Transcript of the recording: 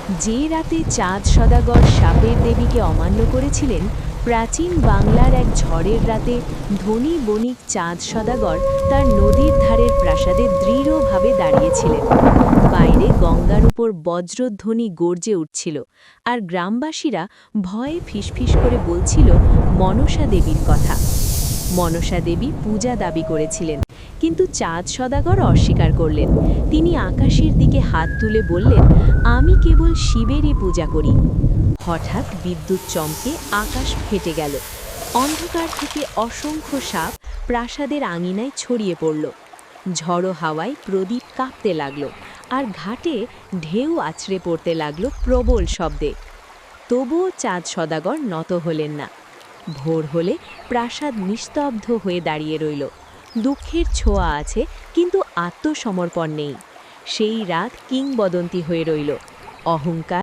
যে রাতে চাঁদ সদাগর সাপের দেবীকে অমান্য করেছিলেন, প্রাচীন বাংলার এক ঝড়ের রাতে ধনী বণিক চাঁদ সদাগর তার নদীর ধারের প্রাসাদে দৃঢ়ভাবে দাঁড়িয়েছিলেন। বাইরে গঙ্গার উপর বজ্রধ্বনি গর্জে উঠছিল, আর গ্রামবাসীরা ভয়ে ফিসফিস করে বলছিল মনসা দেবীর কথা। মনসা দেবী পূজা দাবি করেছিলেন, কিন্তু চাঁদ সদাগর অস্বীকার করলেন। তিনি আকাশের দিকে হাত তুলে বললেন, আমি কেবল শিবেরই পূজা করি। হঠাৎ বিদ্যুৎ চমকে আকাশ ফেটে গেল। অন্ধকার থেকে অসংখ্য সাপ প্রাসাদের আঙিনায় ছড়িয়ে পড়ল। ঝড়ো হাওয়ায় প্রদীপ কাঁপতে লাগল, আর ঘাটে ঢেউ আছড়ে পড়তে লাগল প্রবল শব্দে। তবুও চাঁদ সদাগর নত হলেন না। ভোর হলে প্রাসাদ নিস্তব্ধ হয়ে দাঁড়িয়ে রইল। দুঃখের ছোঁয়া আছে, কিন্তু আত্মসমর্পণ নেই। সেই রাত কিংবদন্তি হয়ে রইল। অহংকার